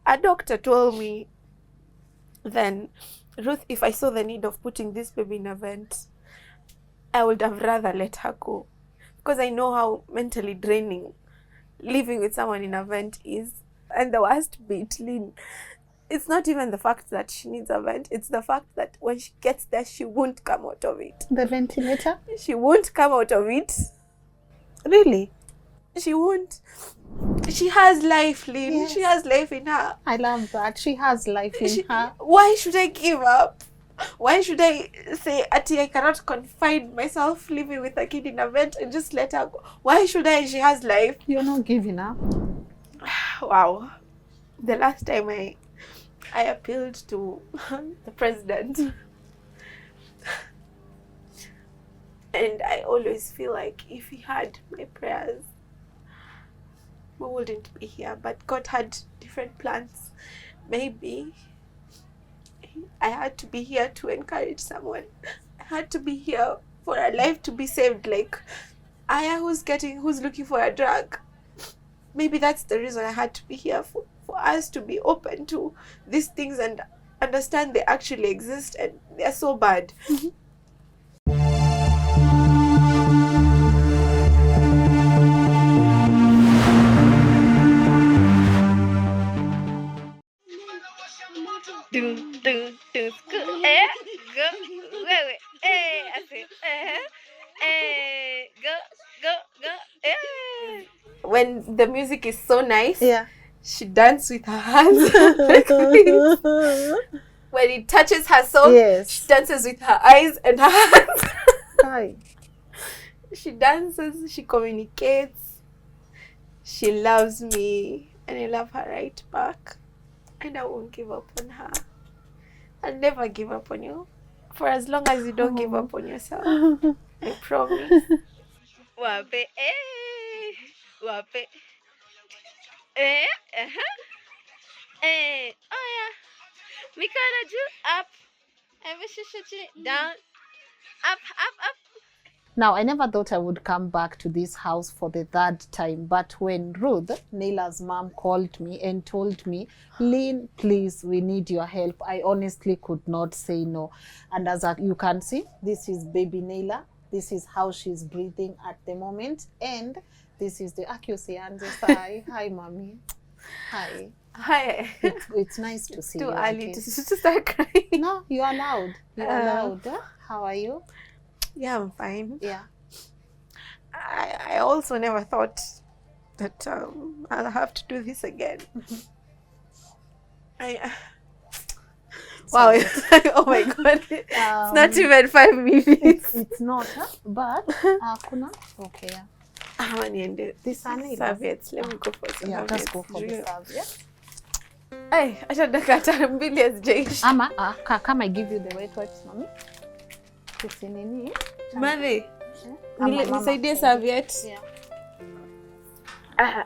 a doctor told me then, Ruth, if I saw the need of putting this baby in a vent, I would have rather let her go. Because I know how mentally draining living with someone in a vent is. And the worst bit, Lynn, it's not even the fact that she needs a vent, it's the fact that when she gets there, she won't come out of it. The ventilator? She won't come out of it. Really? She won't. She has life, Lynn. Yes. She has life in her. I love that. She has life in her. Why should I give up? Why should I say, Ati, I cannot confine myself living with a kid in a vent and just let her go? Why should I? She has life. You're not giving up. Wow. The last time I appealed to the president. And I always feel like if he had my prayers, we wouldn't be here. But God had different plans. Maybe I had to be here to encourage someone. I had to be here for a life to be saved, like Ayah who's looking for a drug. Maybe that's the reason I had to be here, for us to be open to these things and understand they actually exist and they're so bad. Mm-hmm. When the music is so nice, yeah, she dances with her hands. When it touches her soul, yes, she dances with her eyes and her hands. Hi. She dances, she communicates, she loves me, and I love her right back. And I won't give up on her. I'll never give up on you. For as long as you don't give up on yourself. I promise. Wape, wape. Oh yeah. Mikono juu, up. Down. Up, up, up. Now, I never thought I would come back to this house for the third time, but when Ruth, Neillah's mom, called me and told me, Lynn, please, we need your help, I honestly could not say no. And as you can see, this is baby Neillah. This is how she's breathing at the moment. And this is the accuracy. And just hi, mommy. Hi. Hi. It's nice to see you. Too early to start crying. No, you're allowed. You're allowed. How are you? Yeah, I'm fine. Yeah. I also never thought that I'll have to do this again. Wow. Oh my God. It's not even 5 minutes. It's not, huh? But kuna okay. Yeah. This serviettes. Let me go for some serviettes. Let's go for the serviettes. Hey, acha dakika mbili hazijaisha. Ama kama I give you the wet wipes, mommy. Nini? Mother, nisaidie serviette. Yeah. Hi,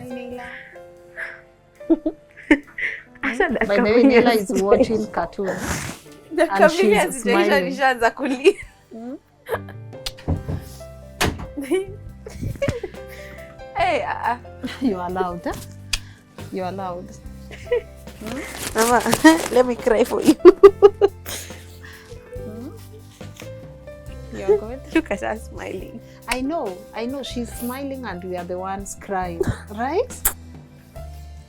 Neillah. By the way, Neillah is watching cartoon. And she's smiling. Nishaanza kulia. Hey, You're allowed, huh? You're allowed. Mama, let me cry for you. You're good. Look at her smiling. I know. She's smiling and we are the ones crying, right?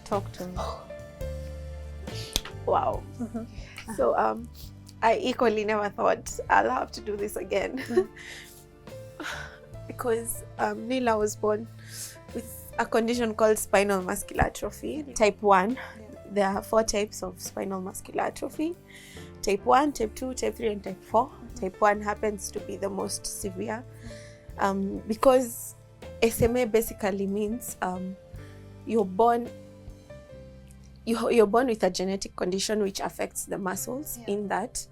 Talk to me. Wow. So, I equally never thought I'll have to do this again. Because Neillah was born with a condition called spinal muscular atrophy, type 1. Yeah. There are 4 types of spinal muscular atrophy. Type 1, type 2, type 3, and type 4. Type 1 happens to be the most severe. Because SMA basically means you're born with a genetic condition which affects the muscles, in that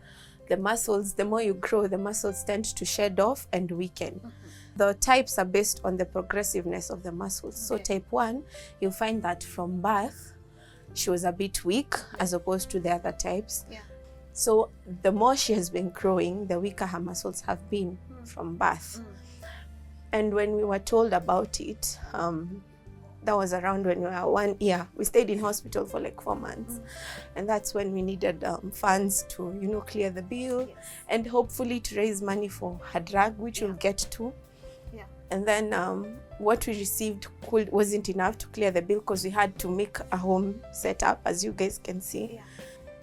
the muscles, the more you grow, the muscles tend to shed off and weaken. The types are based on the progressiveness of the muscles. So type 1, you'll find that from birth, she was a bit weak as opposed to the other types. Yeah. So the more she has been growing, the weaker her muscles have been from birth. And when we were told about it, that was around when we were 1 year. We stayed in hospital for like 4 months. And that's when we needed funds to, you know, clear the bill and hopefully to raise money for her drug, which we'll get to. And then what we received wasn't enough to clear the bill because we had to make a home setup, as you guys can see.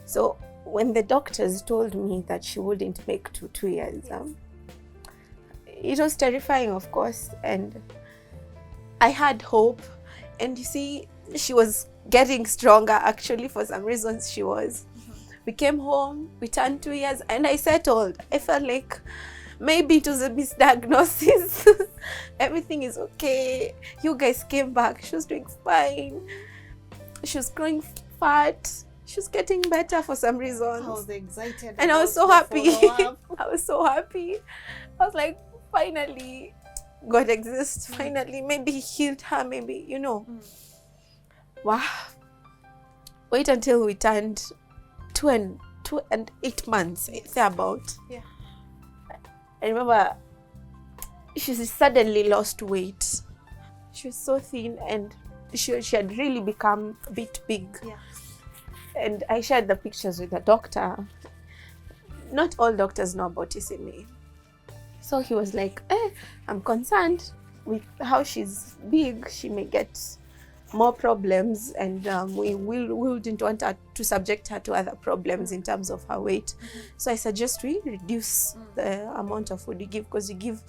So when the doctors told me that she wouldn't make 2 years, it was terrifying, of course, and I had hope. And you see, she was getting stronger, actually. For some reasons, she was. We came home, we turned 2 years, and I settled. I felt like maybe it was a misdiagnosis. Everything is okay. You guys came back. She was doing fine. She was growing fat. She was getting better for some reasons. I was excited. And I was so happy. I was so happy. I was like, finally, God exists. Finally, maybe he healed her, maybe, you know. Wow. Wait until we turned 2 and 8 months, thereabout. I remember she suddenly lost weight. She was so thin and she had really become a bit big. And I shared the pictures with the doctor. Not all doctors know about SMA. So he was like, I'm concerned with how she's big. She may get more problems, and we wouldn't want her to subject her to other problems in terms of her weight. So I suggest we reduce the amount of food we give, because we give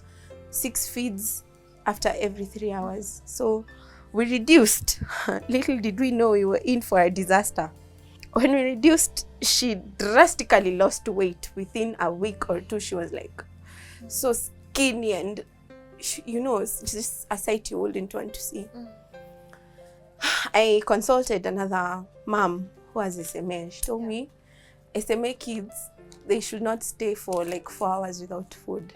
6 feeds after every 3 hours. So we reduced. Little did we know we were in for a disaster. When we reduced, she drastically lost weight. Within a week or 2, she was like so skinny, and she, you know, it's just a sight you wouldn't want to see. I consulted another mom who has SMA. She told me SMA kids, they should not stay for like 4 hours without food.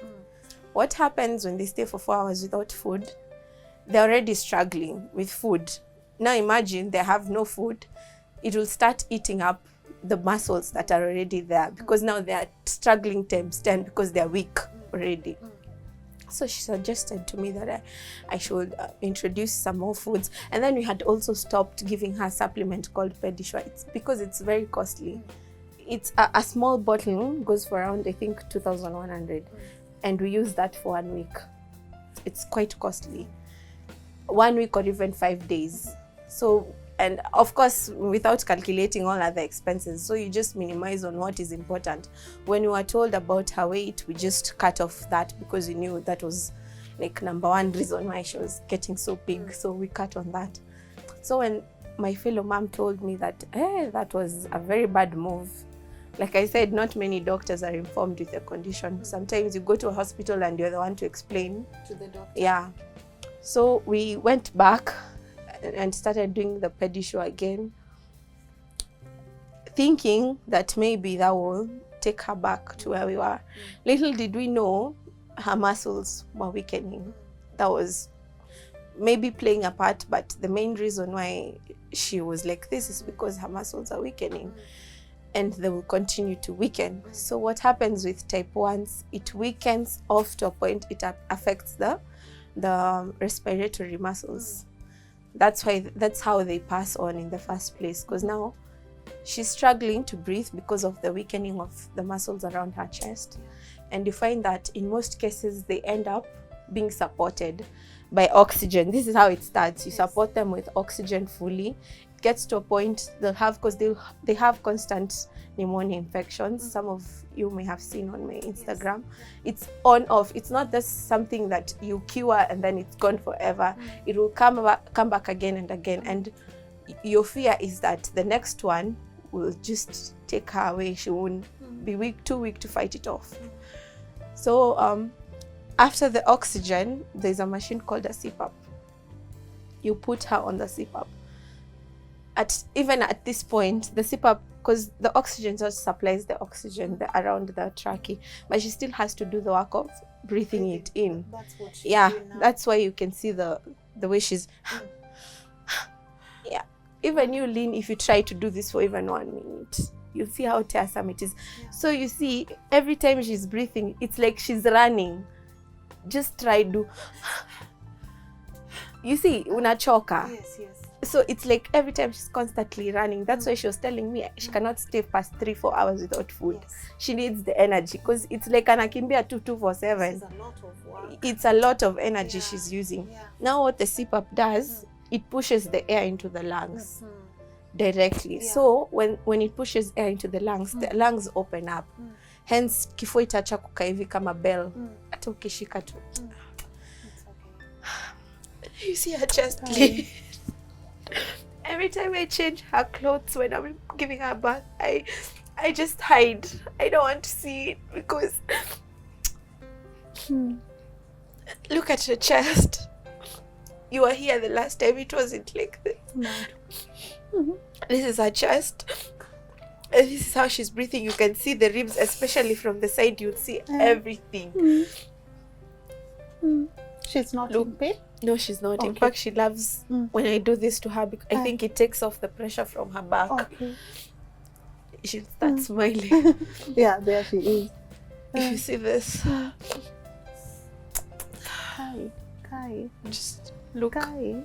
What happens when they stay for 4 hours without food? They're already struggling with food. Now imagine they have no food. It will start eating up the muscles that are already there, because now they are struggling times 10 because they're weak already. So she suggested to me that I should introduce some more foods. And then we had also stopped giving her a supplement called Pedisure. It's because it's very costly. It's a small bottle, goes for around, I think, 2,100. And we use that for 1 week. It's quite costly. 1 week or even 5 days. So, and of course, without calculating all other expenses. So you just minimize on what is important. When we were told about her weight, we just cut off that, because we knew that was like #1 reason why she was getting so big. So we cut on that. So when my fellow mom told me that, that was a very bad move. Like I said, not many doctors are informed with the condition. Sometimes you go to a hospital and you're the one to explain to the doctor. Yeah. So we went back and started doing the Pedisure again, thinking that maybe that will take her back to where we were. Little did we know her muscles were weakening. That was maybe playing a part, but the main reason why she was like this is because her muscles are weakening, and they will continue to weaken. So what happens with type 1s, it weakens off to a point it affects the respiratory muscles. That's how they pass on in the first place, because now she's struggling to breathe because of the weakening of the muscles around her chest. And you find that in most cases they end up being supported by oxygen. This is how it starts. You support them with oxygen fully. It gets to a point they'll have, because they have constant pneumonia infections. Some of you may have seen on my Instagram. It's on off. It's not just something that you cure and then it's gone forever. It will come back again and again. And your fear is that the next one will just take her away. She won't be too weak to fight it off. So after the oxygen, there's a machine called a CPAP. You put her on the CPAP. Even at this point, the CPAP, because the oxygen just supplies the oxygen around the trachea, but she still has to do the work of breathing it in. That's what she's doing now. That's why you can see the way she's even you, Lynn, if you try to do this for even 1 minute, you'll see how tiresome it is. So you see, every time she's breathing, it's like she's running. just try do. You see, unachoka. Yes. So it's like every time she's constantly running. That's why she was telling me she cannot stay past 3-4 hours without food. Yes. She needs the energy because it's like anakimbia 2-2-4-7. This is a lot of work. It's a lot of energy she's using. Yeah. Now what the CPAP does, it pushes the air into the lungs directly. Yeah. So when it pushes air into the lungs open up. Hence kifua itacha kukaa hivi kama bell. Hata ukishika tu. It's okay. You see her chest bleed. Every time I change her clothes when I'm giving her bath, I just hide. I don't want to see it because look at her chest. You were here the last time. It wasn't like this. This is her chest. And this is how she's breathing. You can see the ribs, especially from the side. You'd see everything. She's not in pain? No, she's not. Okay. In fact, she loves when I do this to her because I think it takes off the pressure from her back. Okay. She starts smiling. Yeah, there she is. If you see this, Kai. just look. Kai.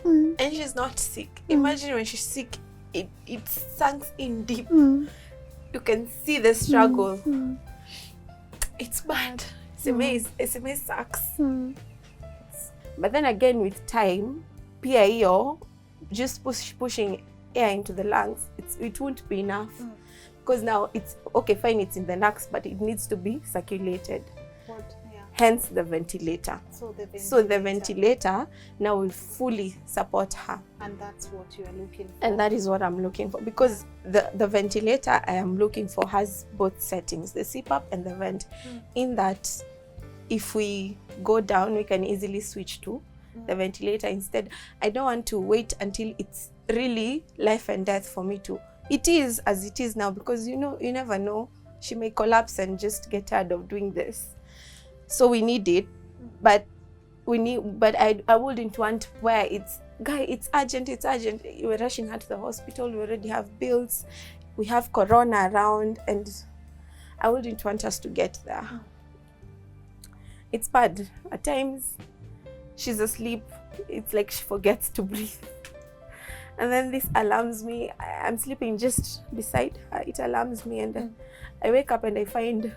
And she's not sick. Imagine when she's sick, it sinks in deep. You can see the struggle. It's bad. It's amazing sucks. But then again, with time, pia hiyo, just pushing air into the lungs, it won't be enough. Because now it's okay, fine, it's in the lungs, but it needs to be circulated. Hence the ventilator. So the ventilator now will fully support her. And that's what you are looking for. And that is what I'm looking for. Because the ventilator I am looking for has both settings, the CPAP and the vent. In that, if we go down, we can easily switch to the ventilator instead. I don't want to wait until it's really life and death for me to. It is as it is now, because you never know. She may collapse and just get tired of doing this. So we need it, but I wouldn't want where it's urgent. We're rushing her to the hospital. We already have bills. We have corona around, and I wouldn't want us to get there. It's bad. At times, she's asleep. It's like she forgets to breathe. And then this alarms me. I'm sleeping just beside her. It alarms me, and I wake up and I find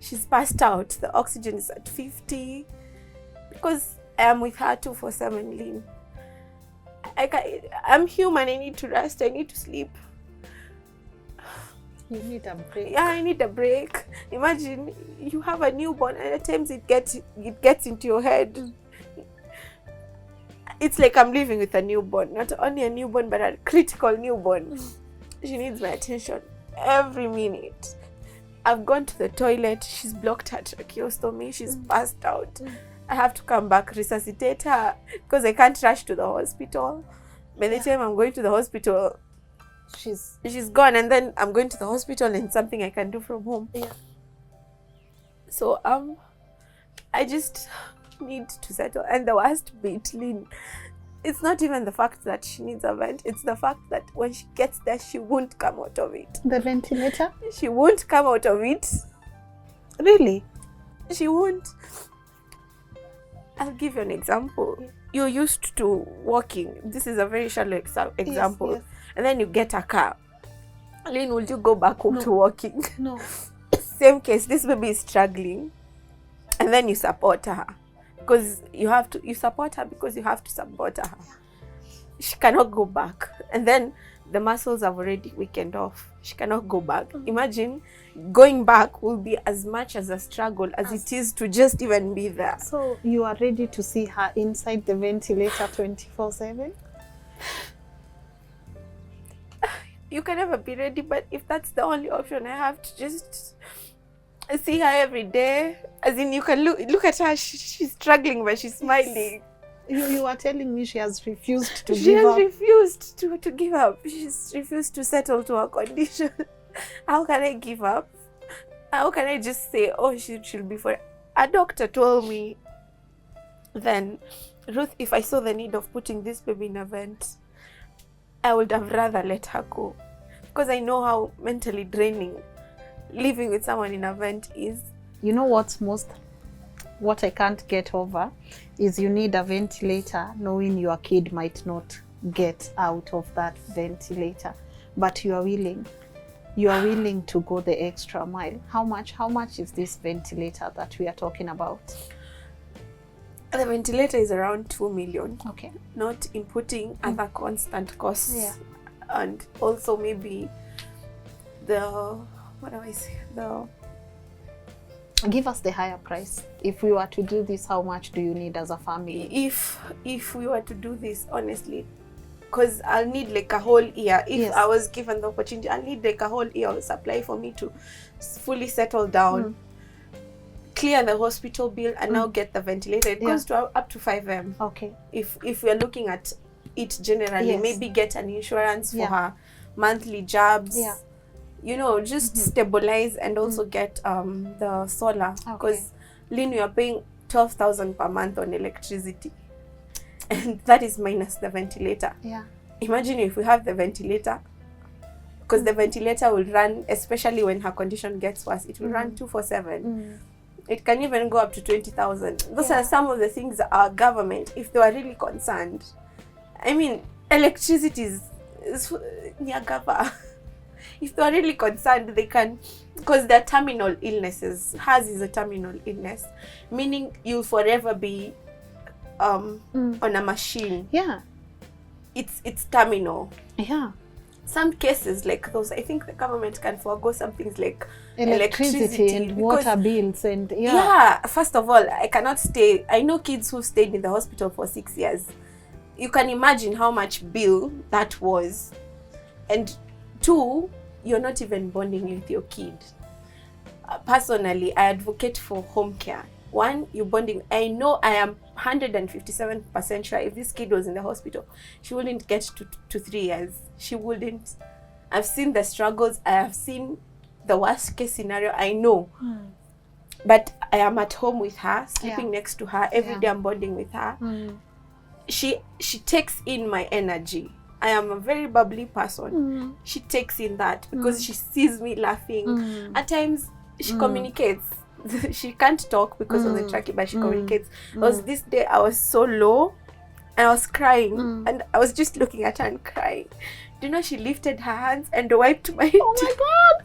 she's passed out. The oxygen is at 50 because I am with her 247, Lynn. I'm human. I need to rest. I need to sleep. You need a break. Yeah, I need a break. Imagine you have a newborn, and at times it gets into your head. It's like I'm living with a newborn. Not only a newborn, but a critical newborn. She needs my attention every minute. I've gone to the toilet. She's blocked her tracheostomy. She's passed out. I have to come back, resuscitate her, because I can't rush to the hospital. By the time I'm going to the hospital, she's gone, and then I'm going to the hospital and something I can do from home. Yeah. So I just need to settle. And the worst bit, Lynn, it's not even the fact that she needs a vent. It's the fact that when she gets there, she won't come out of it. The ventilator? She won't come out of it. Really? She won't. I'll give you an example. You're used to walking. This is a very shallow example. Yes. And then you get a car. Lynn, will you go back home to walking? No. Same case, this baby is struggling. And then you support her. Because you support her because you have to support her. She cannot go back. And then the muscles have already weakened off. She cannot go back. Imagine going back will be as much as a struggle as it is to just even be there. So you are ready to see her inside the ventilator 24/7? You can never be ready, but if that's the only option, I have to just see her every day. As in, you can look at her. She's struggling, but she's smiling. You are telling me she has refused to She give has up. refused to give up. She's refused to settle to her condition. How can I give up? How can I just say, oh, she'll be fine? A doctor told me then, Ruth, if I saw the need of putting this baby in a vent, I would have rather let her go. Because I know how mentally draining living with someone in a vent is. you know what I can't get over is you need a ventilator knowing your kid might not get out of that ventilator, but you are willing to go the extra mile. How much is this ventilator that we are talking about? The ventilator is around 2 million. Okay. Not inputting other constant costs. And also maybe give us the higher price. If we were to do this, how much do you need as a family? If we were to do this, honestly, because I'll need like a whole year. If I was given the opportunity, I'll need like a whole year of supply for me to fully settle down, clear the hospital bill, and now get the ventilator. It goes to up to 5M. Okay. If we're looking at it generally, maybe get an insurance for her monthly jobs. You know, just stabilize and also get the solar, because Lynn, we are paying 12,000 per month on electricity, and that is minus the ventilator. Imagine if we have the ventilator, because the ventilator will run, especially when her condition gets worse, it will run 247. It can even go up to 20,000. Those are some of the things that our government, if they were really concerned, I mean, electricity is near gava. If they are really concerned, they can, because they're terminal illnesses. Hers is a terminal illness, meaning you'll forever be on a machine. It's terminal. Some cases like those, I think the government can forego some things like electricity and water bills and first of all, I cannot stay. I know kids who stayed in the hospital for 6 years. You can imagine how much bill that was. And 2, you're not even bonding with your kid. Personally, I advocate for home care. 1, you're bonding. I know I am 157% sure if this kid was in the hospital, she wouldn't get to 3 years. She wouldn't. I've seen the struggles. I have seen the worst case scenario. I know. But I am at home with her, sleeping next to her. Every day I'm bonding with her. She takes in my energy. I am a very bubbly person. She takes in that because she sees me laughing. At times, she communicates. She can't talk because of the trachea, but she communicates. Because this day I was so low and I was crying and I was just looking at her and crying. Do you know, she lifted her hands and wiped my Oh my God!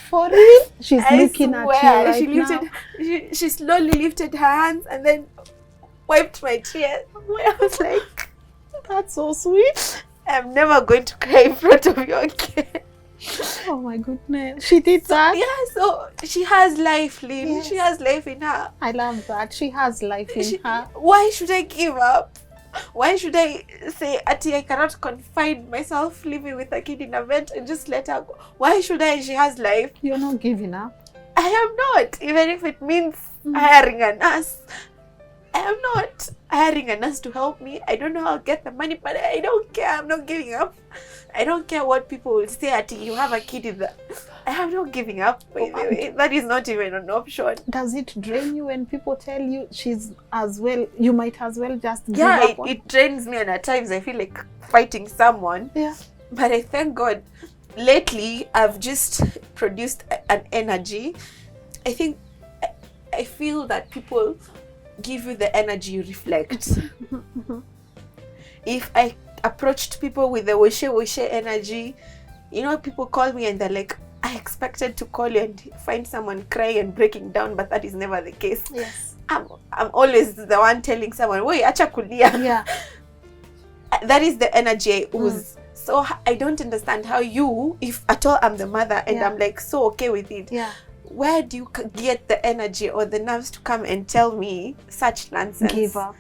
For real? She's looking at you right now. She slowly lifted her hands and then wiped my tears. I was like, that's so sweet. I'm never going to cry in front of you again. Oh my goodness. She did that? So she has life, Lynn. She has life in her. I love that. She has life in her. Why should I give up? Why should I say, Ati, I cannot confine myself living with a kid in a vent and just let her go? Why should I? She has life. You're not giving up. I am not. Even if it means hiring a nurse. I am not hiring a nurse to help me. I don't know how I'll get the money, but I don't care. I'm not giving up. I don't care what people will say. Ati, you have a kid in the... I am not giving up. That is not even an option. Does it drain you when people tell you she's as well? You might as well just give up. It drains me, and at times I feel like fighting someone. But I thank God. Lately, I've just produced an energy. I feel that people give you the energy you reflect. If I approached people with the wishe energy, you know, people call me and they're like, I expected to call you and find someone crying and breaking down, but that is never the case. I'm always the one telling someone, "Wait, acha kulia." That is the energy I ooze. So I don't understand how you, if at all I'm the mother and I'm like so okay with it. Where do you get the energy or the nerves to come and tell me such nonsense? Give up.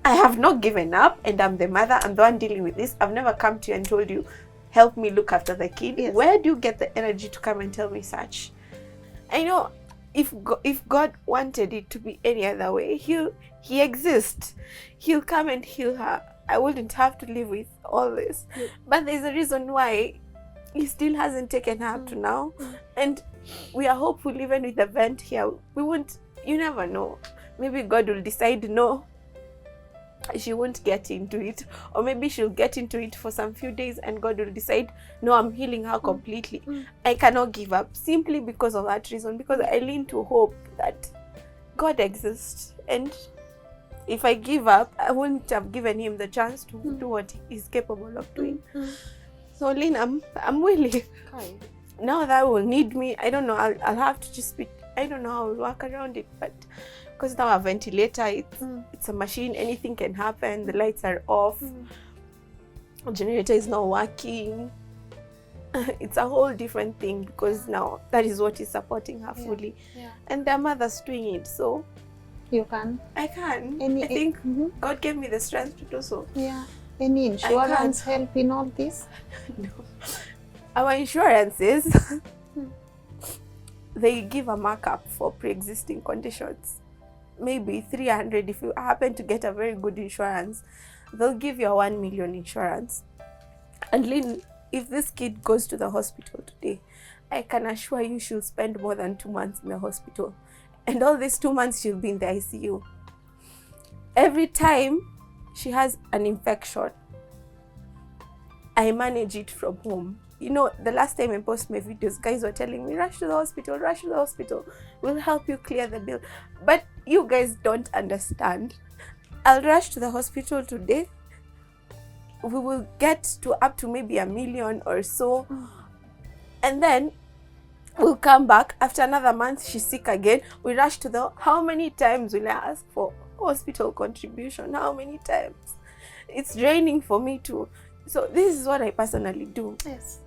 I have not given up, and I'm the mother. I'm the one dealing with this. I've never come to you and told you, help me look after the kid. Where do you get the energy to come and tell me such? I know if God wanted it to be any other way, He exists. He'll come and heal her. I wouldn't have to live with all this. But there's a reason why He still hasn't taken her up to now. And we are hopeful even with the vent here. We won't, you never know. Maybe God will decide, no, she won't get into it, or maybe she'll get into it for some few days and God will decide, no, I'm healing her completely. I cannot give up simply because of that reason, because I lean to hope that God exists, and if I give up, I wouldn't have given him the chance to do what he's capable of doing. So Lynn, I'm willing. Okay. Now that will need me, I don't know, I'll have to just be, I don't know how I'll work around it, but because now a ventilator, it's a machine, anything can happen, the lights are off, the generator is not working. It's a whole different thing, because now that is what is supporting her fully. And their mother's doing it, so you can. I can. I think God gave me the strength to do so. Yeah. Any insurance help in all this? No. Our insurances, they give a markup for pre-existing conditions. Maybe 300 if you happen to get a very good insurance. They'll give you a 1 million insurance. And Lynn, if this kid goes to the hospital today, I can assure you she'll spend more than 2 months in the hospital. And all these 2 months she'll be in the ICU. Every time she has an infection, I manage it from home. You know, the last time I posted my videos, guys were telling me, rush to the hospital, rush to the hospital. We'll help you clear the bill. But you guys don't understand. I'll rush to the hospital today. We will get to up to maybe 1 million or so. And then we'll come back after another month. She's sick again. We rush to the, how many times will I ask for hospital contribution? How many times? It's draining for me too. So this is what I personally do. Yes.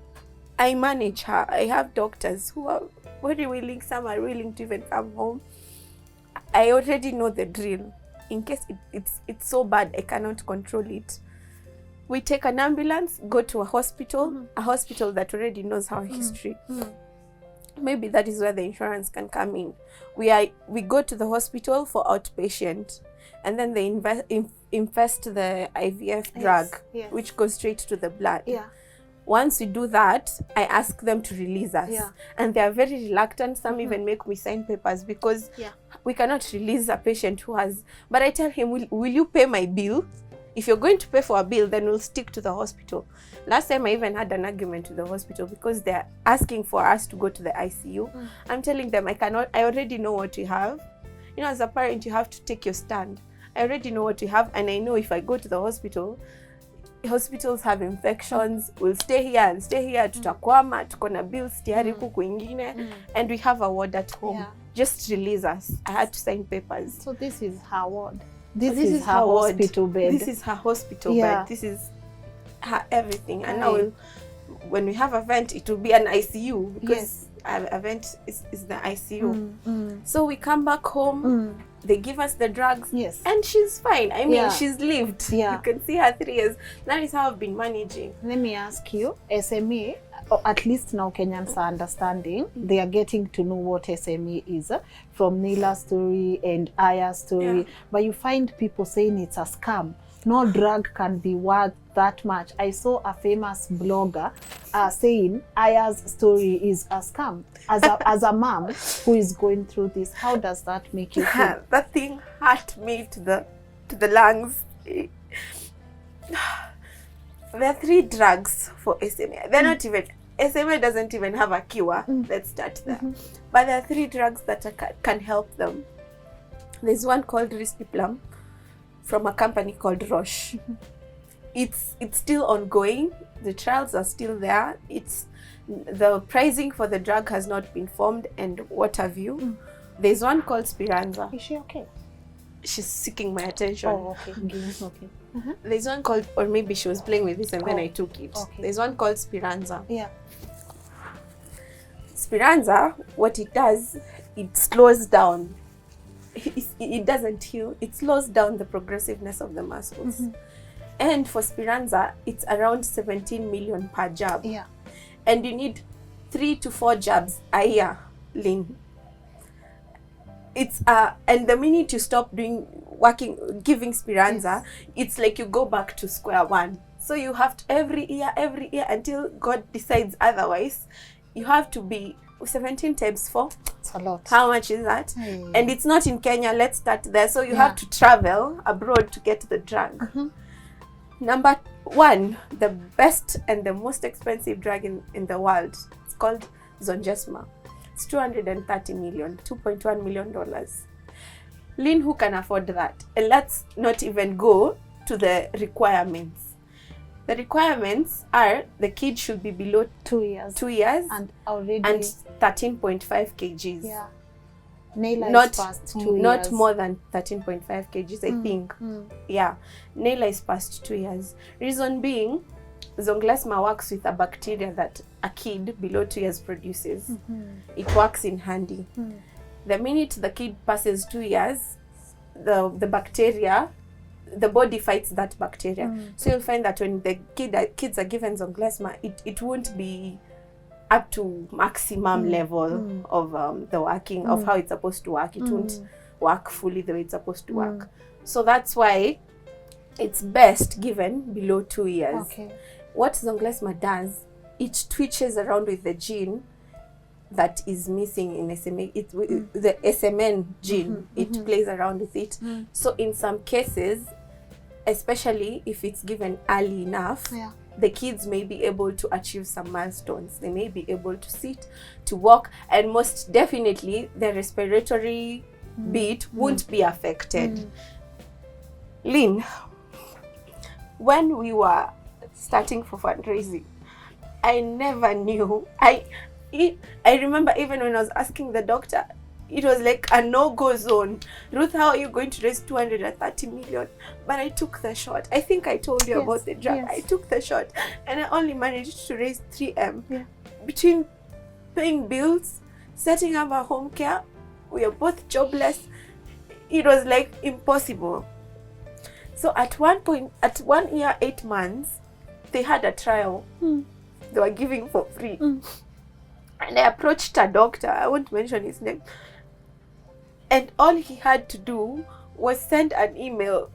I manage her. I have doctors who are very willing. Some are willing to even come home. I already know the drill. In case it's so bad, I cannot control it. We take an ambulance, go to a hospital that already knows our history. Maybe that is where the insurance can come in. We go to the hospital for outpatient, and then they infest the IVF drug, which goes straight to the blood. Once we do that, I ask them to release us. And they are very reluctant. Some even make me sign papers because we cannot release a patient who has... But I tell him, will you pay my bill? If you're going to pay for a bill, then we'll stick to the hospital. Last time I even had an argument with the hospital because they're asking for us to go to the ICU. I'm telling them I already know what you have. You know, as a parent, you have to take your stand. I already know what you have, and I know if I go to the hospital, hospitals have infections, we'll stay here and stay here, tutakwama, tuko na bills tayari huku ingine, and we have a ward at home. Just release us. I had to sign papers. So this is her ward. This is her hospital bed. This is her hospital bed. This is her everything. And now when we have a vent, it will be an ICU because a vent is the ICU. So we come back home. They give us the drugs, and she's fine. I mean, she's lived. You can see her 3 years. That is how I've been managing. Let me ask you, SME, or at least now Kenyans are understanding, they are getting to know what SME is from Neillah's story and Ayah's story. But you find people saying it's a scam. No drug can be worth that much. I saw a famous blogger saying Ayah's story is a scam. As a mom who is going through this, how does that make you feel? That thing hurt me to the lungs. There are 3 drugs for SMA. They're not even, SMA doesn't even have a cure. Let's start there. But there are 3 drugs that can help them. There's one called Risdiplam from a company called Roche. It's still ongoing. The trials are still there. The pricing for the drug has not been formed, and what have you. There's one called Speranza. Is she okay? She's seeking my attention. Oh, okay. Okay. There's one called, or maybe she was playing with this and then I took it. There's one called Speranza. Speranza, what it does, it slows down. It doesn't heal. It slows down the progressiveness of the muscles. And for Speranza, it's around 17 million per jab. And you need 3 to 4 jabs a year, Lynn. It's and the minute you stop giving Speranza, it's like you go back to square one. So you have to every year until God decides otherwise, you have to be 17 times 4. It's a lot. How much is that? Hey. And it's not in Kenya. Let's start there. So you have to travel abroad to get the drug. Number 1, the best and the most expensive drug in the world. It's called Zolgensma. It's $230 million, $2.1 million. Lynn, who can afford that? And let's not even go to the requirements. The requirements are the kid should be below 2 years. 2 years And already. and 13.5 kgs. Yeah. Neillah Not is past 2 years. not more than 13.5 kgs, I think. Yeah. Neillah is past 2 years. Reason being, Zolgensma works with a bacteria that a kid below 2 years produces. It works in handy. The minute the kid passes 2 years, the bacteria, the body fights that bacteria. So you'll find that when the kids are given Zolgensma, it won't be up to maximum level of the working of how it's supposed to work. It won't work fully the way it's supposed to work. So that's why it's best given below 2 years. Okay. What Zolgensma does, it twitches around with the gene that is missing in SMA. The SMN gene, it plays around with it. So in some cases, especially if it's given early enough, the kids may be able to achieve some milestones. They may be able to sit, to walk, and most definitely the respiratory bit won't be affected. Lynn, when we were starting for fundraising, I never knew. I remember even when I was asking the doctor, it was like a no-go zone. Ruth, how are you going to raise 230 million? But I took the shot. I think I told you about the drug. I took the shot and I only managed to raise 3M. Between paying bills, setting up a home care, we are both jobless. It was like impossible. So at one point, at 1 year, 8 months, they had a trial. They were giving for free. And I approached a doctor, I won't mention his name, and all he had to do was send an email.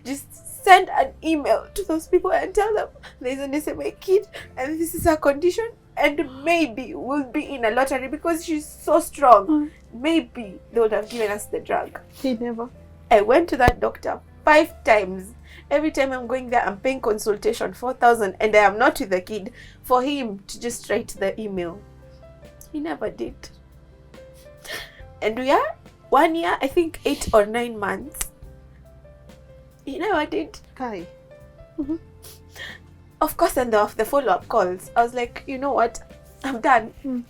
Just send an email to those people and tell them there's an SMA kid and this is her condition and maybe we'll be in a lottery because she's so strong. Maybe they would have given us the drug. He never. I went to that doctor 5 times. Every time I'm going there, I'm paying consultation 4,000 and I am not with the kid for him to just write the email. He never did. And we are 1 year, I think 8 or 9 months. He never did. Kai. Of course, and the follow-up calls, I was like, you know what? I'm done.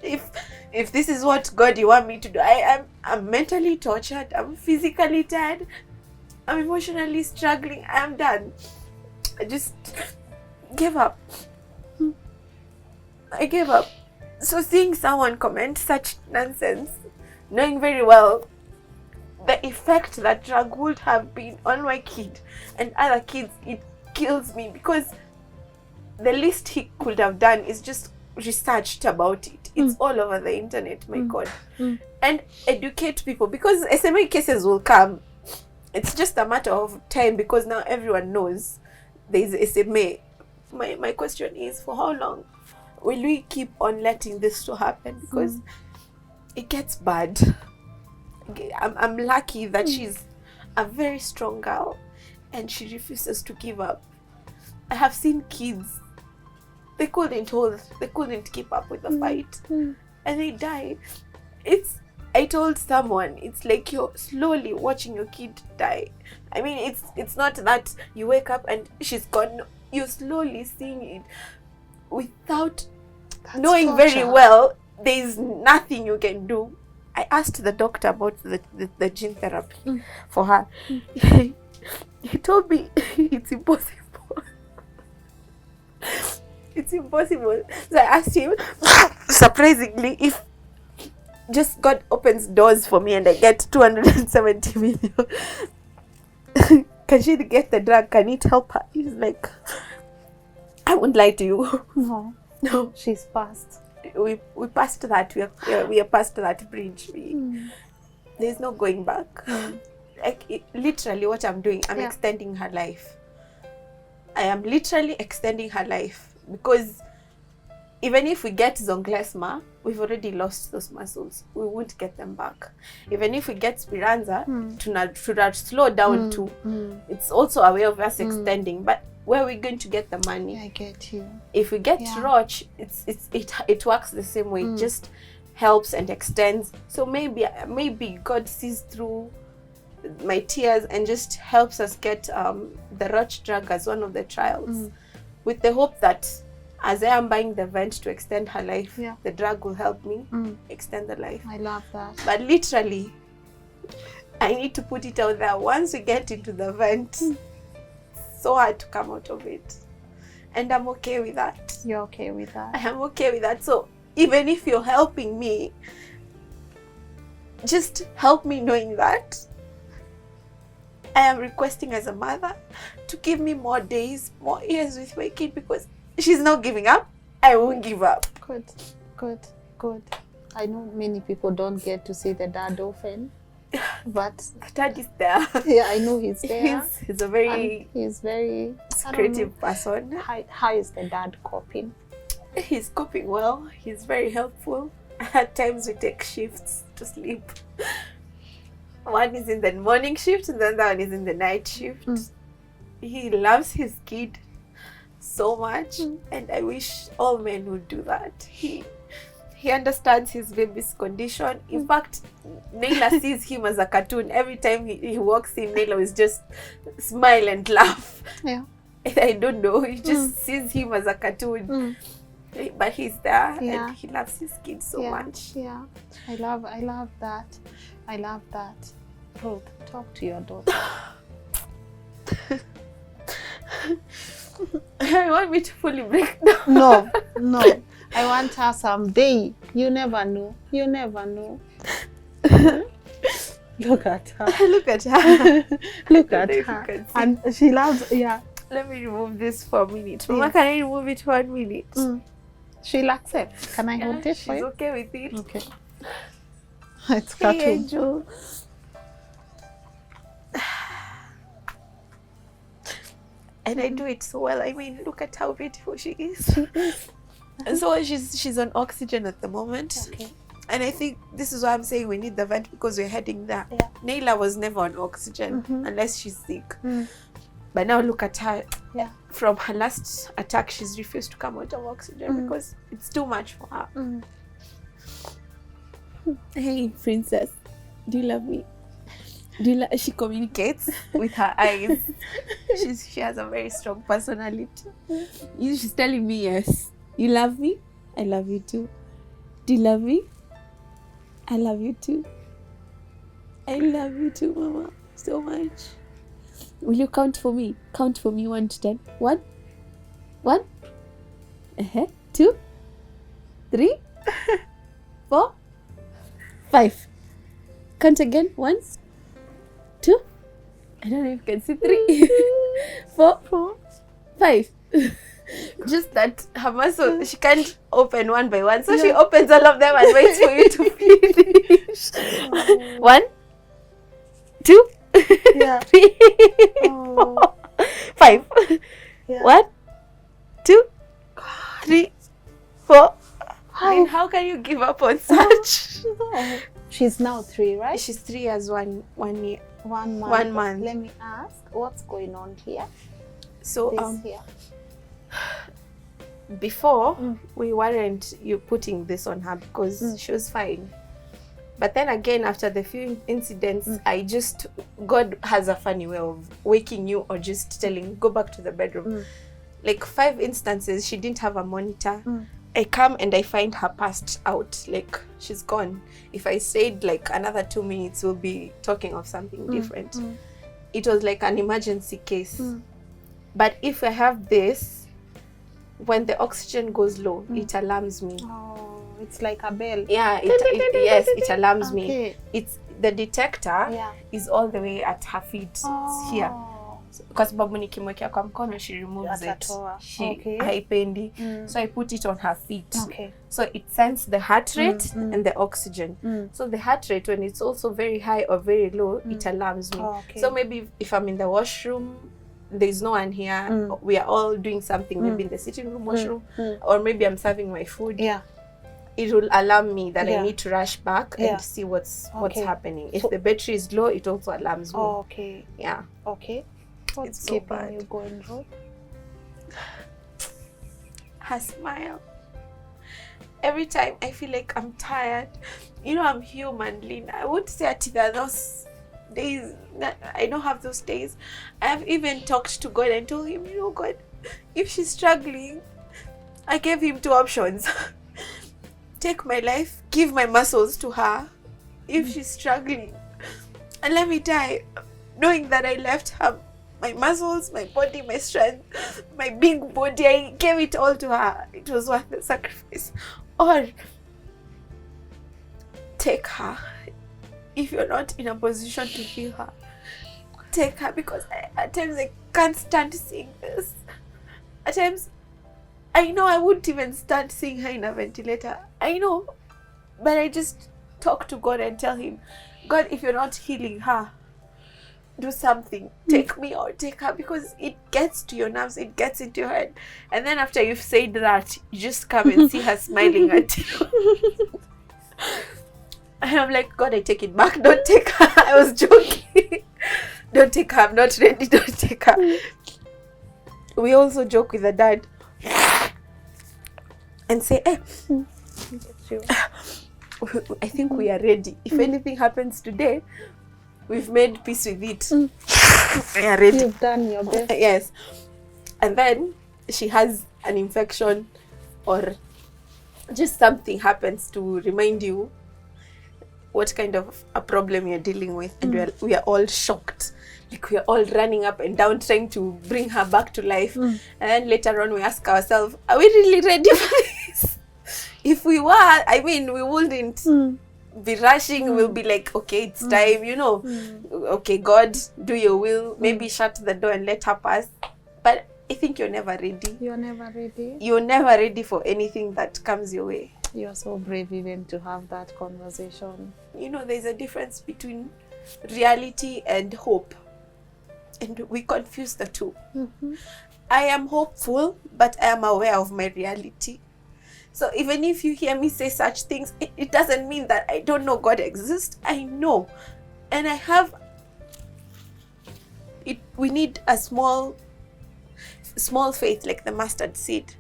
If this is what God you want me to do, I'm mentally tortured. I'm physically tired. I'm emotionally struggling. I'm done. I just gave up. I gave up. So seeing someone comment such nonsense, knowing very well the effect that drug would have been on my kid and other kids, it kills me because the least he could have done is just researched about it. It's all over the internet, my God. And educate people because SMA cases will come. It's just a matter of time because now everyone knows there is SMA. My question is, for how long will we keep on letting this to happen? Because it gets bad. I'm lucky that she's a very strong girl and she refuses to give up. I have seen kids, they couldn't keep up with the fight and they die. I told someone, it's like you're slowly watching your kid die. I mean, it's not that you wake up and she's gone. You're slowly seeing it without knowing torture. very well there's nothing you can do. I asked the doctor about the gene therapy for her. He told me it's impossible. It's impossible. So I asked him, surprisingly, if just God opens doors for me and I get 270 million, can she get the drug? Can it help her? He's like, I won't lie to you. No. She's past. We passed that. We are past that bridge. There's no going back. Like literally, what I'm doing, I'm extending her life. I am literally extending her life because even if we get zonglesma, we've already lost those muscles. We won't get them back. Even if we get Speranza, to slow down too. It's also a way of us extending. But where are we going to get the money? I get you. If we get Roch, it works the same way. It just helps and extends. So maybe God sees through my tears and just helps us get the Roch drug as one of the trials, with the hope that as I am buying the vent to extend her life, the drug will help me extend the life. I love that. But literally, I need to put it out there. Once we get into the vent, it's so hard to come out of it. And I'm okay with that. You're okay with that? I am okay with that. So even if you're helping me, just help me knowing that I am requesting as a mother to give me more days, more years with my kid, because she's not giving up. I won't give up. Good, good, good. I know many people don't get to see the dad often, but the dad is there. Yeah, I know he's there. He's a very creative person. How is the dad coping? He's coping well. He's very helpful. At times we take shifts to sleep. One is in the morning shift and the other one is in the night shift. He loves his kid so much, and I wish all men would do that. He understands his baby's condition. In fact, Neillah sees him as a cartoon. Every time he walks in, Neillah will just smile and laugh. Yeah. I don't know. He just sees him as a cartoon. But he's there and he loves his kid so much. Yeah. I love that. I love that. Ruth, talk to your daughter. I want me to fully break down. No. I want her someday. You never know. You never know. Look at her. Look at her. Look at her. And she loves, Let me remove this for a minute. Mama, can I remove it for 1 minute? She'll accept. Can I hold it for you? She's okay with it. Okay. It's cartoon. Hey, Angel. And I do it so well. I mean, look at how beautiful she is. And so she's on oxygen at the moment. Okay. And I think this is why I'm saying we need the vent, because we're heading there. Yeah. Neillah was never on oxygen unless she's sick. But now look at her. Yeah. From her last attack, she's refused to come out of oxygen because it's too much for her. Hey, princess, do you love me? She communicates with her eyes. She has a very strong personality. She's telling me yes. You love me? I love you too. Do you love me? I love you too. I love you too, Mama, so much. Will you count for me? Count for me 1 to 10. 1, 2, 3, 4, 5. Count again. 1, 2. I don't know if you can see 3, 4, 5. Just that her muscle, she can't open one by one, so she opens all of them and waits for you to finish. 1, 2, 3, 4, 5. 1, 2, 3, 4. And how can you give up on such? She's now 3, right? She's 3 years, 1 year. 1 month. 1 month. Let me ask, what's going on here? So here. Before we weren't putting this on her because she was fine. But then again, after the few incidents, God has a funny way of waking you or just telling, go back to the bedroom. Like 5 instances, she didn't have a monitor. I come and I find her passed out, like she's gone. If I stayed like another 2 minutes, we'll be talking of something different. It was like an emergency case. But if I have this, when the oxygen goes low, it alarms me. Oh, it's like a bell. Yeah, yes, it alarms me. Okay. It's the detector is all the way at her feet. It's here. Kwa sababu nikimwekea kwa mkono, she removes it. She haipendi. So I put it on her feet. Okay. So it sends the heart rate and the oxygen. So the heart rate, when it's also very high or very low, it alarms me. Okay. So maybe if I'm in the washroom, there's no one here, we are all doing something, maybe in the sitting room, washroom, or maybe I'm serving my food, it will alarm me that I need to rush back and see what's happening. If the battery is low, it also alarms me. Oh, okay. Yeah. Okay. What's It's so keeping bad. you going, Ruth? Her smile. Every time I feel like I'm tired, you know, I'm human, Lynn. I won't say that there are those days that I don't have those days. I've even talked to God and told him, you know, God, if she's struggling, I gave him 2 options. Take my life, give my muscles to her if she's struggling, and let me die knowing that I left her my muscles, my body, my strength, my big body. I gave it all to her. It was worth the sacrifice. Or take her. If you're not in a position to heal her, take her, because at times I can't stand seeing this. At times I know I wouldn't even start seeing her in a ventilator. I know. But I just talk to God and tell him, God, if you're not healing her, do something. Take me or take her, because it gets to your nerves, it gets into your head. And then after you've said that, you just come and see her smiling at you. And I'm like, God, I take it back. Don't take her. I was joking. Don't take her. I'm not ready. Don't take her. We also joke with the dad and say, hey, I think we are ready. If anything happens today, we've made peace with it. We are ready. You've done your best. Yes. And then she has an infection or just something happens to remind you what kind of a problem you're dealing with. And we are all shocked. Like, we are all running up and down trying to bring her back to life. And then later on we ask ourselves, are we really ready for this? If we were, I mean, we wouldn't be rushing. We'll be like, okay, it's time, you know. Okay, God, do your will. Maybe shut the door and let her pass. But I think you're never ready. You're never ready. You're never ready for anything that comes your way. You're so brave even to have that conversation. You know, there's a difference between reality and hope. And we confuse the two. I am hopeful, but I am aware of my reality. So even if you hear me say such things, it doesn't mean that I don't know God exists. I know. And I have it. We need a small faith, like the mustard seed,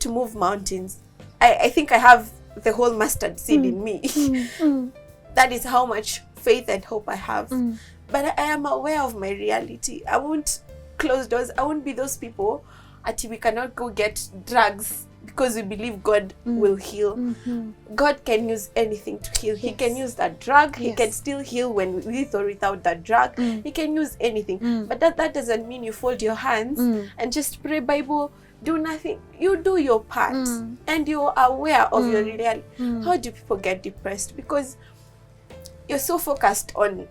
to move mountains. I think I have the whole mustard seed in me. That is how much faith and hope I have. But I am aware of my reality. I won't close doors. I won't be those people until we cannot go get drugs because we believe God will heal. God can use anything to heal. He can use that drug. He can still heal with or without that drug. He can use anything. But that doesn't mean you fold your hands and just pray Bible, do nothing. You do your part and you're aware of your reality. How do people get depressed? Because you're so focused on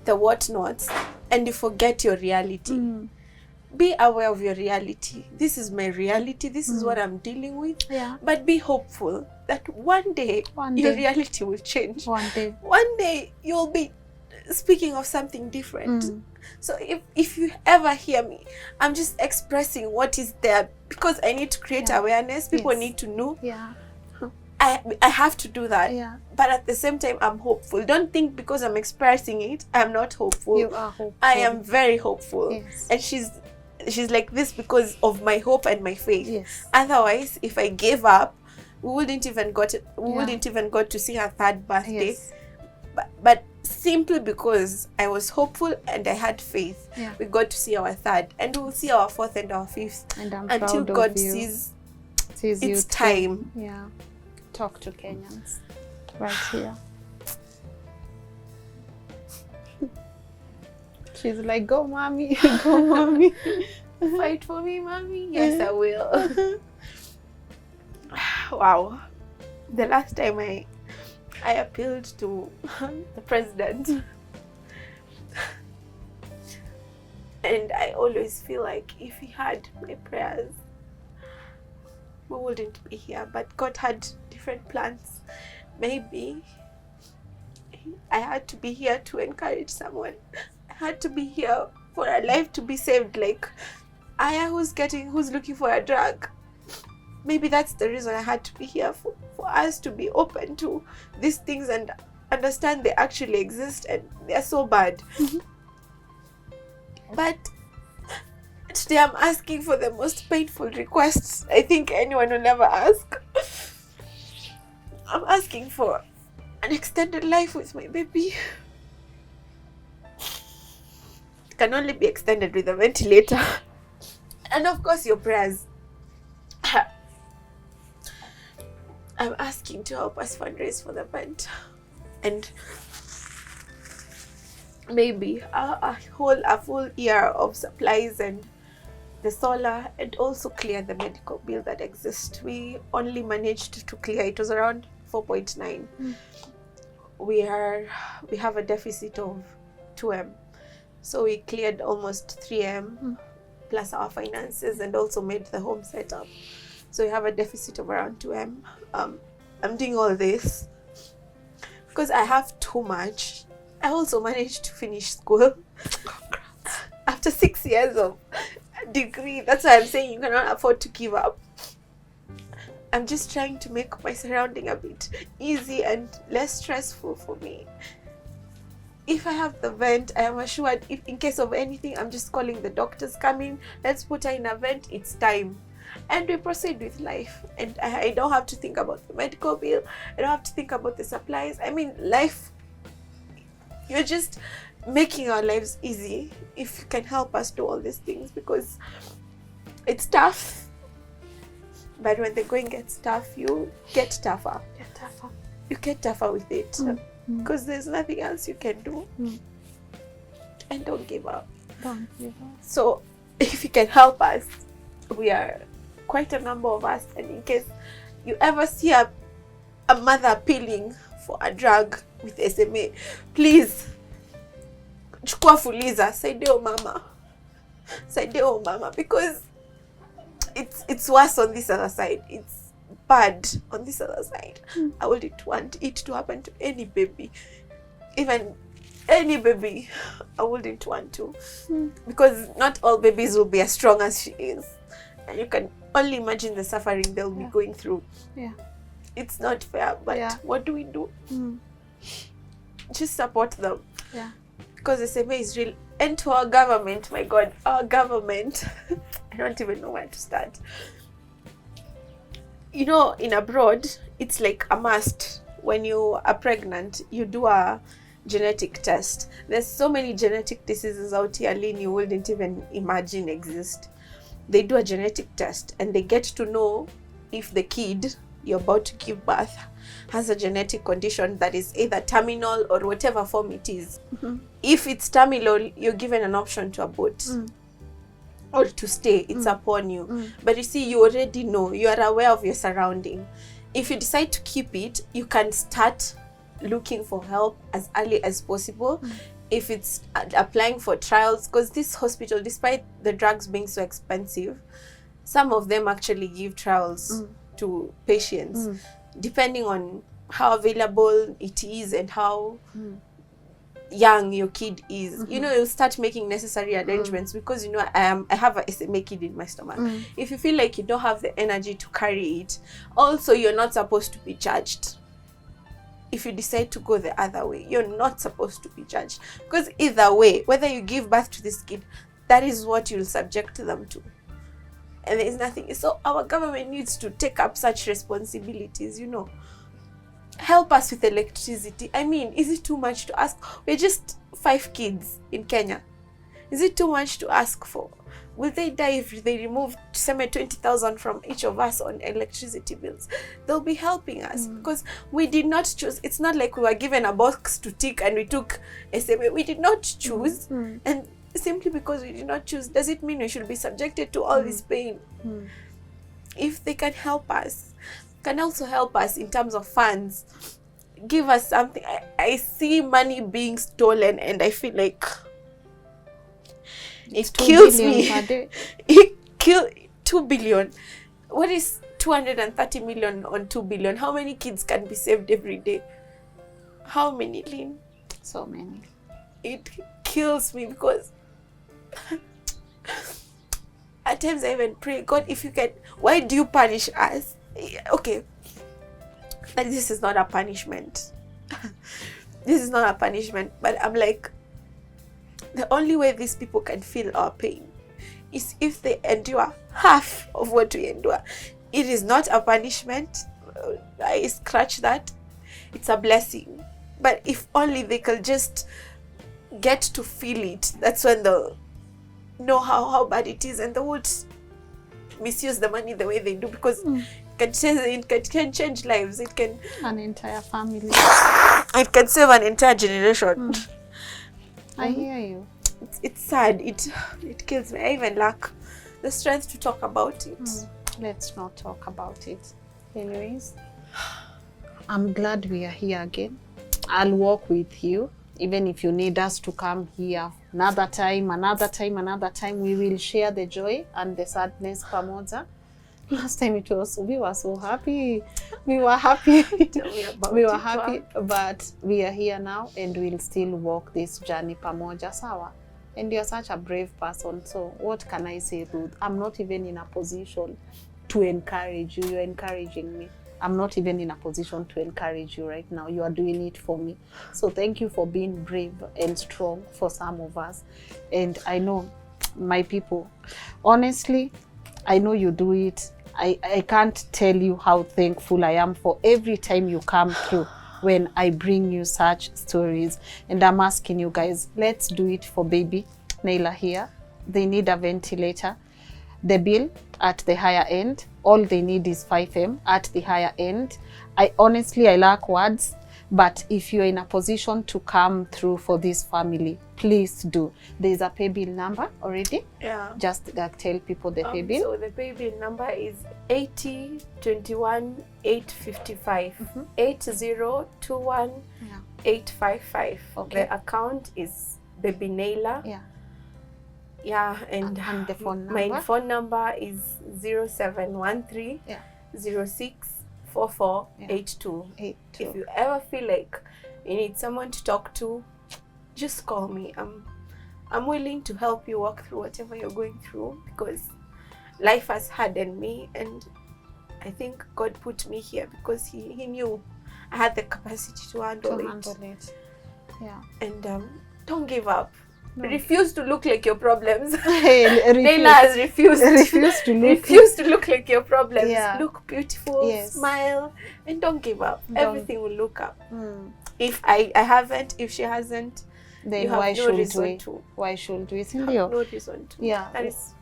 the whatnots and you forget your reality. Be aware of your reality. This is my reality. This is what I'm dealing with. But be hopeful that one day your reality will change. One day you'll be speaking of something different. So if you ever hear me, I'm just expressing what is there because I need to create awareness. People need to know. I have to do that. But at the same time, I'm hopeful. Don't think because I'm expressing it, I'm not hopeful. You are hopeful. I am very hopeful. And she's like this because of my hope and my faith. Otherwise, if I gave up, we wouldn't even got to see her 3rd birthday. But simply because I was hopeful and I had faith, we got to see our 3rd, and we'll see our 4th and our 5th until God sees it's time. Talk to Kenyans right here. She's like, go mommy, go mommy. Fight for me, mommy. Yes, I will. Wow. The last time I appealed to the president, and I always feel like if he had my prayers, we wouldn't be here. But God had different plans. Maybe I had to be here to encourage someone. I had to be here for a life to be saved, like Ayah who's looking for a drug. Maybe that's the reason I had to be here, for us to be open to these things and understand they actually exist and they're so bad. But today I'm asking for the most painful requests I think anyone will ever ask. I'm asking for an extended life with my baby. It can only be extended with a ventilator. And of course your prayers. I'm asking to help us fundraise for the vent. And maybe a full year of supplies and the solar, and also clear the medical bill that exists. We only managed to clear, it was around 4.9. We have a deficit of 2M. So we cleared almost 3M plus our finances, and also made the home setup. So we have a deficit of around 2M. I'm doing all this because I have too much. I also managed to finish school after 6 years of degree. That's why I'm saying you cannot afford to give up. I'm just trying to make my surrounding a bit easy and less stressful for me. If I have the vent, I am assured, if in case of anything, I'm just calling the doctors, come in, let's put her in a vent, it's time. And we proceed with life. And I don't have to think about the medical bill. I don't have to think about the supplies. I mean, life, you're just making our lives easy if you can help us do all these things, because it's tough. But when the going gets tough, you get tougher. You get tougher with it. Because there's nothing else you can do. And don't give up. So if you can help us, we are quite a number of us, and in case you ever see a mother appealing for a drug with SMA, please chukua fuliza, saidia mama, because it's worse on this other side. It's bad on this other side. I wouldn't want it to happen to any baby, even any baby. I wouldn't want to, because not all babies will be as strong as she is, and you can only imagine the suffering they'll be going through. It's not fair, but what do we do? Just support them. Because SMA is real. And to our government, my God, our government, I don't even know where to start. You know, in abroad, it's like a must. When you are pregnant, you do a genetic test. There's so many genetic diseases out here, Lynn, you wouldn't even imagine exist. They do a genetic test, and they get to know if the kid you're about to give birth has a genetic condition that is either terminal or whatever form it is. If it's terminal, you're given an option to abort or to stay. It's upon you. But you see, you already know, you are aware of your surrounding. If you decide to keep it, you can start looking for help as early as possible. If it's applying for trials, because this hospital, despite the drugs being so expensive, some of them actually give trials to patients, depending on how available it is and how young your kid is. You know, you start making necessary arrangements, because you know, I have a SMA kid in my stomach. If you feel like you don't have the energy to carry it, also you're not supposed to be judged. If you decide to go the other way, you're not supposed to be judged, because either way, whether you give birth to this kid, that is what you'll subject them to, and there is nothing. So our government needs to take up such responsibilities, you know. Help us with electricity. I mean, is it too much to ask? We're just 5 kids in Kenya. Is it too much to ask for? Will they die if they remove 20,000 from each of us on electricity bills? They'll be helping us, because we did not choose. It's not like we were given a box to tick and we took SMA. We did not choose. And simply because we did not choose, does it mean we should be subjected to all this pain? If they can help us, can also help us in terms of funds. Give us something. I see money being stolen, and I feel like it kills me. It kills 2 billion. What is 230 million on 2 billion? How many kids can be saved every day? How many, Lynn? So many. It kills me, because At times I even pray, God, if you can, why do you punish us? Okay, and this is not a punishment. This is not a punishment, but I'm like, the only way these people can feel our pain is if they endure half of what we endure. It is not a punishment. I scratch that. It's a blessing. But if only they could just get to feel it, that's when they'll know how bad it is, and they would misuse the money the way they do, because it can change lives. It can An entire family. It can save an entire generation. I hear you. It's sad. It kills me. I even lack the strength to talk about it. Let's not talk about it. Anyways, I'm glad we are here again. I'll walk with you. Even if you need us to come here another time, we will share the joy and the sadness pamoja. Last time we were so happy. We were happy. We were happy, but we are here now and we'll still walk this journey pamoja, sawa? And you're such a brave person. So what can I say, Ruth? I'm not even in a position to encourage you. You're encouraging me. I'm not even in a position to encourage you right now. You are doing it for me. So thank you for being brave and strong for some of us. And I know, my people, honestly, I know you do it. I can't tell you how thankful I am for every time you come through when I bring you such stories. And I'm asking you guys, let's do it for baby Neillah here. They need a ventilator. The bill at the higher end, all they need is 5M at the higher end. I lack words, but if you're in a position to come through for this family, please do. There's a pay bill number already. Yeah. Just tell people the pay bill. So the pay bill number is 8021 855. 8021 855. Okay. The account is Baby Neillah. Yeah. Yeah, and the phone number? My phone number is 0713 064482. If you ever feel like you need someone to talk to, just call me. I'm willing to help you walk through whatever you're going through, because life has hardened me, and I think God put me here because he knew I had the capacity to handle it. Yeah. And don't give up. No. Refuse to look like your problems. Neillah has refused to look like your problems. Yeah. Look beautiful, yes. Smile, and don't give up. Everything will look up. If I haven't, if she hasn't, then you have why no should reason we? to. Why should we? Have no reason to. Yeah. That is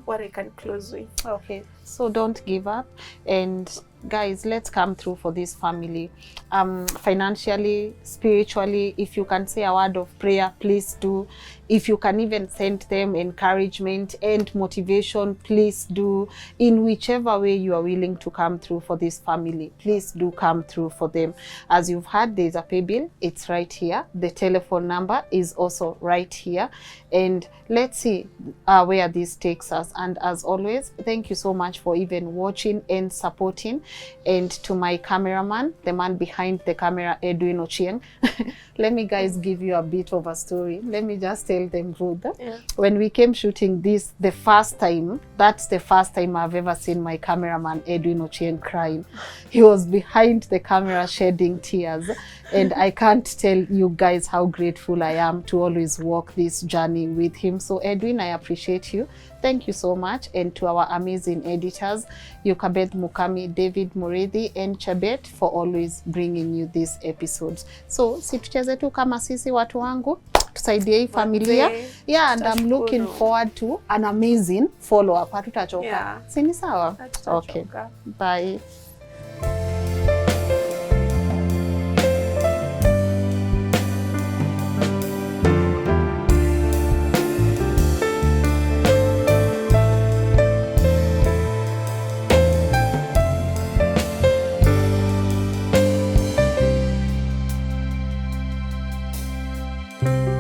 what I can close with. Okay, so don't give up, and guys, let's come through for this family. Financially, spiritually, if you can say a word of prayer, please do. If you can even send them encouragement and motivation, please do. In whichever way you are willing to come through for this family, please do come through for them. As you've heard, there's a pay bill. It's right here. The telephone number is also right here. And let's see where this takes us. And as always, thank you so much for even watching and supporting. And to my cameraman, the man behind the camera, Edwin Ochieng, let me guys give you a bit of a story. Let me just tell them, Ruth. Yeah. When we came shooting this the first time, that's the first time I've ever seen my cameraman Edwin Ochieng crying. He was behind the camera shedding tears. And I can't tell you guys how grateful I am to always walk this journey with him. So Edwin, I appreciate you. Thank you so much. And to our amazing editors, Yukabeth Mukami, David Muridhi, and Chabet, for always bringing you these episodes. So situcheze tu kama sisi watu wangu, tusaidie hii familia. Yeah, and I'm looking forward to an amazing follow-up. Hatutachoka. Yeah. Sini sawa? Okay. Bye. Thank you.